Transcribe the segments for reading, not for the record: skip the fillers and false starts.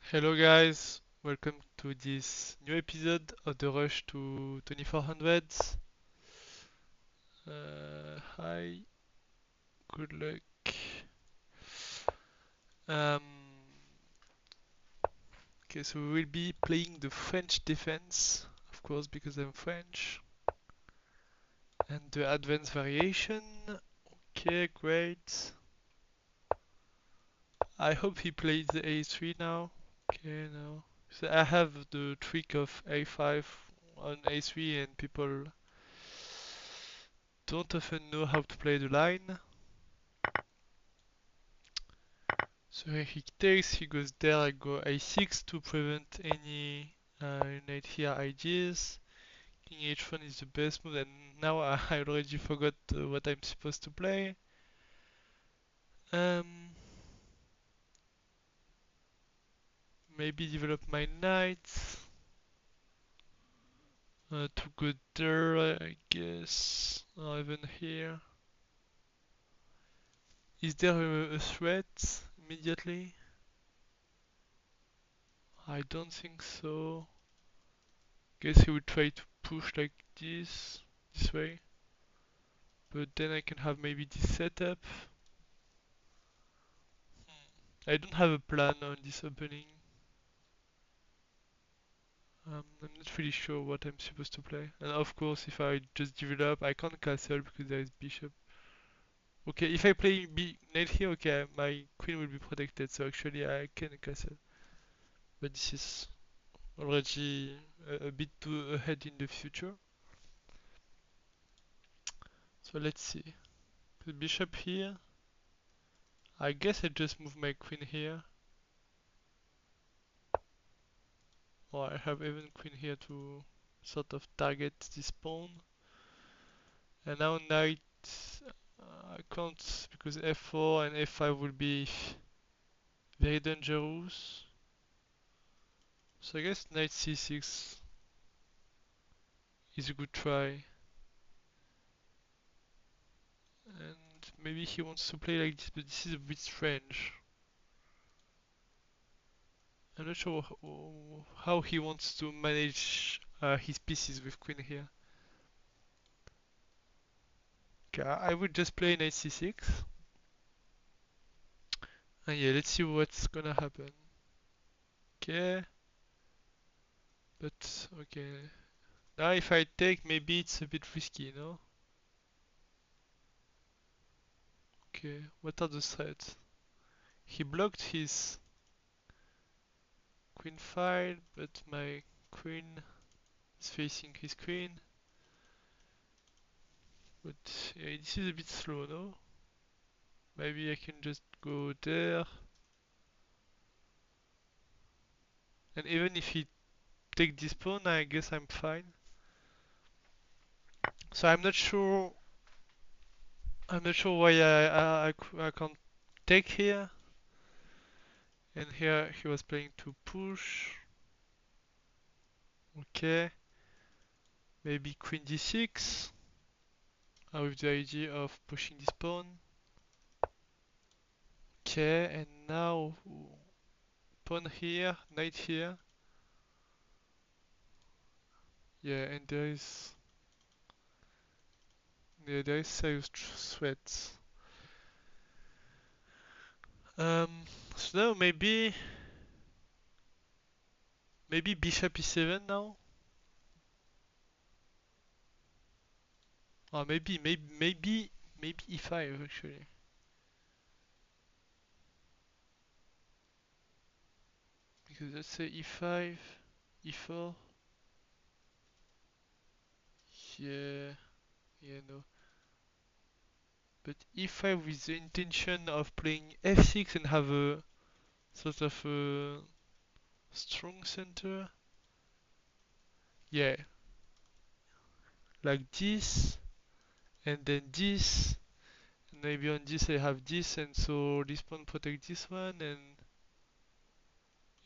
Hello guys, welcome to this new episode of the Rush to 2400s. Hi, good luck. Um, okay, so we will be playing the French defense, of course, because I'm French, and the advanced variation. Okay, great. I hope he plays the A3 now. Okay, now. So I have the trick of A5 on A3, and people don't often know how to play the line. So he takes, he goes there, I go a6 to prevent any knight here ideas. King h1 is the best move, and now I already forgot what I'm supposed to play. Um, Maybe develop my knight to go there, I guess, or even here. Is there a threat immediately? I don't think so. Guess he would try to push like this way. But then I can have maybe this setup. I don't have a plan on this opening. I'm not really sure what I'm supposed to play. And of course, if I just develop, I can't castle because there is bishop. Okay, if I play knight here, okay, my queen will be protected, so actually I can castle. But this is already a bit too ahead in the future. So let's see. The bishop here. I guess I just move my queen here. Or I have even queen here to sort of target this pawn. And now knight, I can't because f4 and f5 will be very dangerous. So I guess knight c6 is a good try. And maybe he wants to play like this, but this is a bit strange. I'm not sure how he wants to manage his pieces with queen here. Okay, I would just play knight c6. And yeah, let's see what's gonna happen. Okay, but okay. Now if I take, maybe it's a bit risky, no? Okay, what are the threats? He blocked his queen file, but my queen is facing his queen. But yeah, this is a bit slow, no? Maybe I can just go there. And even if he take this pawn, I guess I'm fine. So I'm not sure why I can't take here. And here he was playing to push. Okay. Maybe queen d6. With the idea of pushing this pawn. Okay, and now pawn here, knight here. Yeah, and there is serious threats. So now maybe bishop e7 now, or maybe e5 actually, because let's say e5, e4. Yeah, yeah, no. But e5 with the intention of playing f6 and have a sort of a strong center. Yeah, like this, and then this, and maybe on this I have this, and so this pawn protect this one, and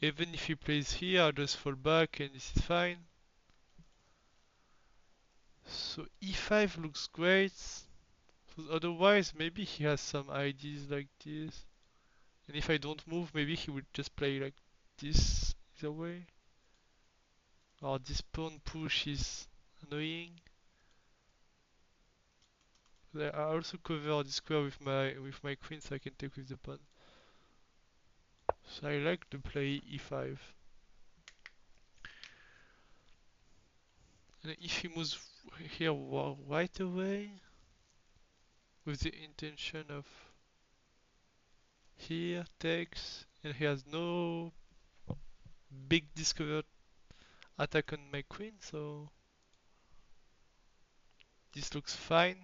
even if he plays here, I'll just fall back, and this is fine. So e5 looks great. So otherwise, maybe he has some ideas like this. And if I don't move, maybe he would just play like this is away. Or this pawn push is annoying. I also cover this square with my queen so I can take with the pawn. So I like to play e5. And if he moves here right away, with the intention of here takes, and he has no big discovered attack on my queen, so this looks fine.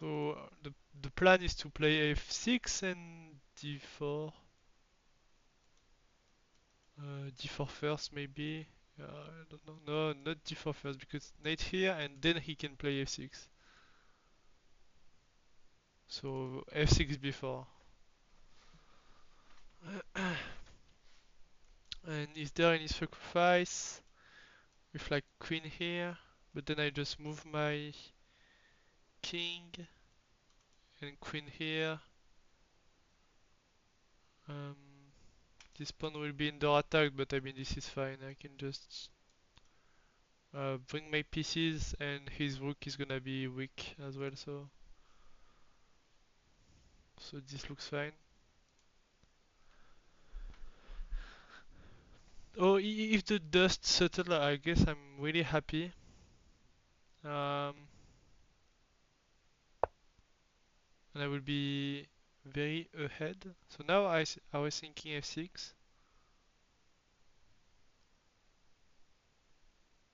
So the plan is to play f6 and d4. D4 first maybe. I don't know. No, not d4 first because knight here and then he can play f6. So f6 before. And is there any sacrifice with like queen here? But then I just move my king and queen here. Um, this pawn will be under attack, but I mean this is fine. I can just bring my pieces, and his rook is gonna be weak as well. So this looks fine. Oh, if the dust settle, I guess I'm really happy. Um, and I will be very ahead. So now I was thinking f6.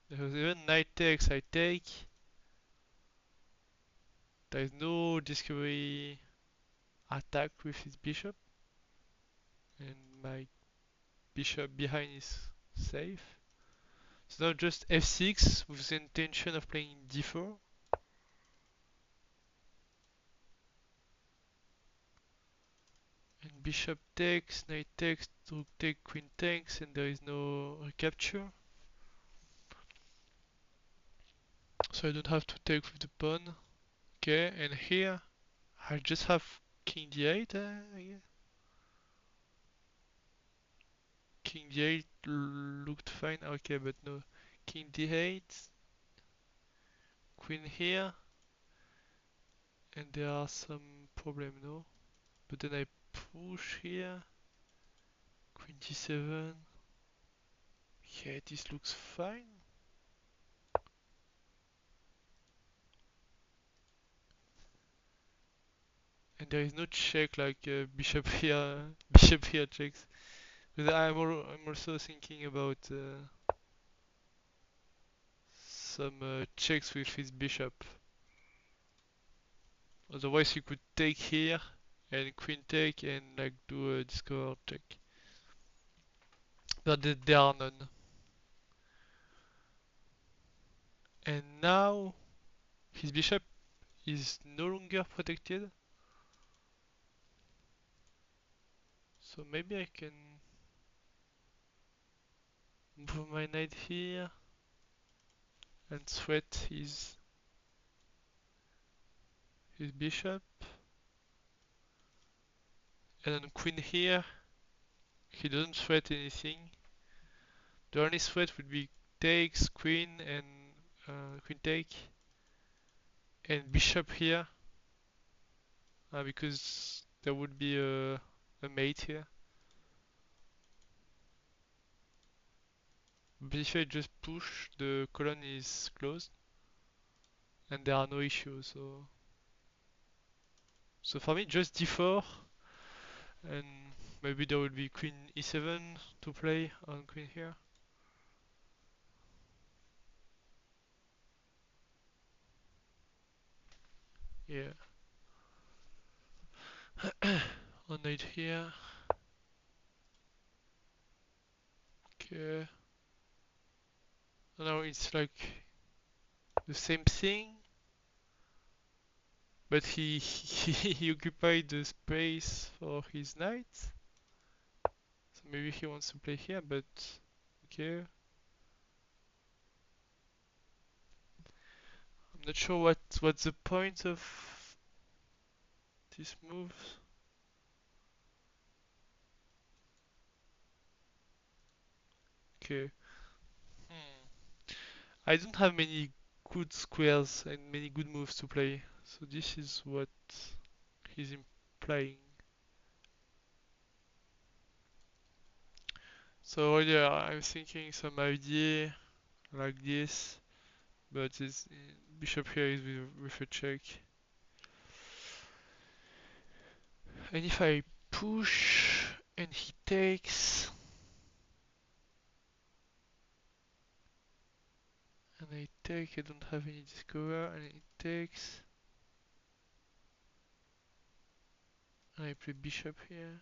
Because even knight takes, I take. There is no discovery attack with his bishop, and my bishop behind is safe. So now just f6 with the intention of playing d4. And bishop takes, knight takes, rook takes, queen takes, and there is no recapture. So I don't have to take with the pawn. Okay, and here I just have king d8, I guess. King d8 looked fine. Okay, but no. King d8, queen here, and there are some problem, no? But then I push here, queen d7. Yeah, this looks fine. And there is no check like bishop here, bishop here checks. But I'm also thinking about some checks with his bishop. Otherwise, you could take here and queen take and like do a discover check. But there are none. And now his bishop is no longer protected. So maybe I can move my knight here and threat his bishop. And then queen here. He doesn't threat anything. The only threat would be takes, queen and queen take. And bishop here. Because there would be a mate here. But if I just push, the column is closed. And there are no issues, so for me just d4 and maybe there will be queen e7 to play on queen here. Yeah. On knight here. Okay. Now it's like the same thing, but he occupied the space for his knight. So maybe he wants to play here, but okay. I'm not sure what's the point of this move. Okay. Hmm. I don't have many good squares and many good moves to play, so this is what he's implying. So yeah, I'm thinking some idea like this, but this bishop here is with a check. And if I push and he takes, and I take, I don't have any discover, and he takes, and I play bishop here.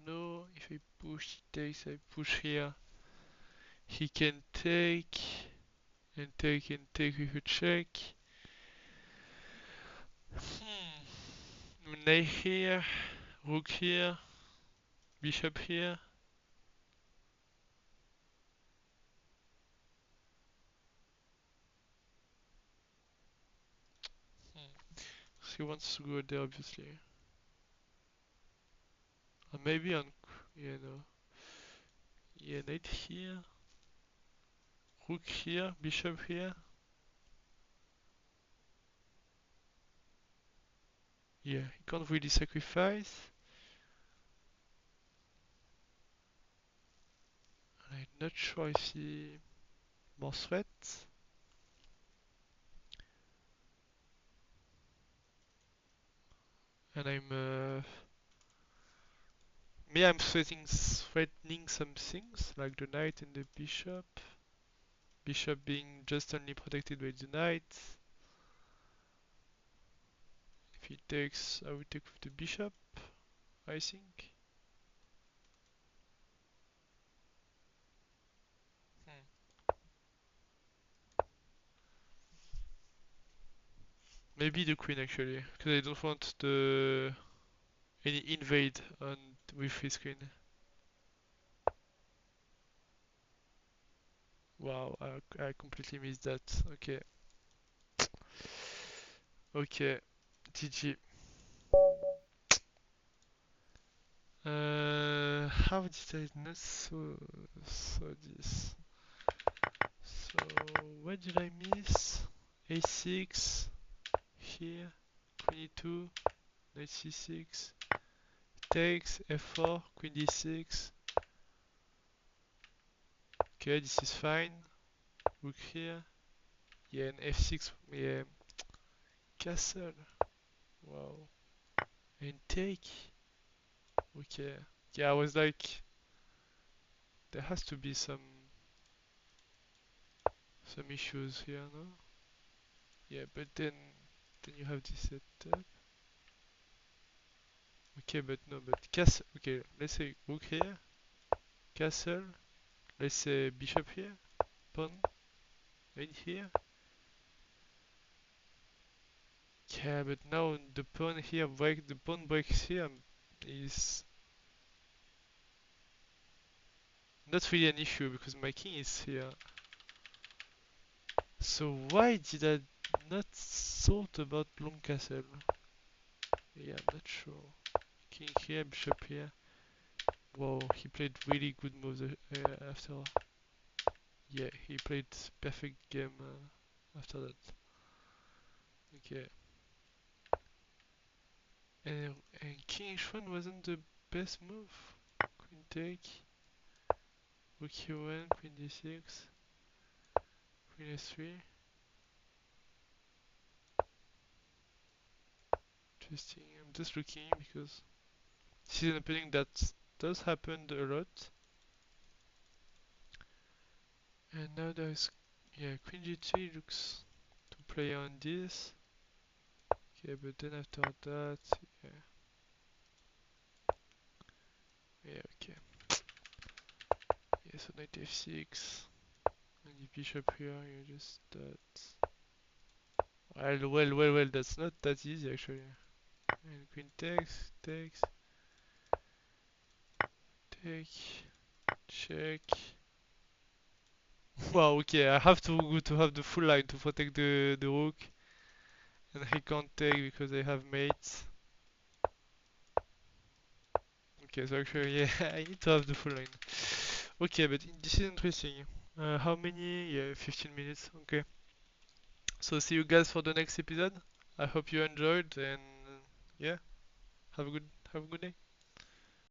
No, if I push, he takes, I push here. He can take, and take with a check. Knight here, rook here, bishop here. He wants to go there, obviously. Or maybe on, yeah, no. Yeah, knight here, rook here, bishop here. Yeah, he can't really sacrifice. I'm not sure if he more threat. And I'm threatening some things like the knight and the bishop. Bishop being just only protected by the knight. If he takes, I will take with the bishop, I think. Maybe the queen actually, because I don't want the any invade on with his queen. Wow, I completely missed that. Okay, okay, GG. How did I not saw this? So what did I miss? A6 here, queen e2, knight c6, takes f4, queen d6. Okay, this is fine. Rook here. Yeah, and f6. Yeah, castle. Wow. And take. Okay. Yeah, I was like, there has to be some issues here, no? Yeah, but then you have this setup. Okay, but no, but castle. Okay, let's say rook here, castle. Let's say bishop here, pawn in here. Yeah, but now the pawn here the pawn breaks here is not really an issue because my king is here. So why did I not thought about long castle? Yeah, I'm not sure. King here, bishop here. Wow, he played really good moves after. Yeah, he played perfect game after that. Okay. And King H1 wasn't the best move. Queen take, Rook E1, Queen D6, Queen S3. Interesting. I'm just looking because this is an opening that does happen a lot. And now there's, yeah, Queen G3 looks to play on this. Okay, but then after that, yeah, yeah, okay. Yeah, so knight f6, and the bishop here, you just that. Well, that's not that easy actually. And queen takes, take, check. Wow, okay, I have to have the full line to protect the rook, and I can't take because I have mates. Okay, so actually, yeah, I need to have the full line. Okay, but this is interesting. How many? Yeah, 15 minutes. Okay. So see you guys for the next episode. I hope you enjoyed and yeah, have a good day.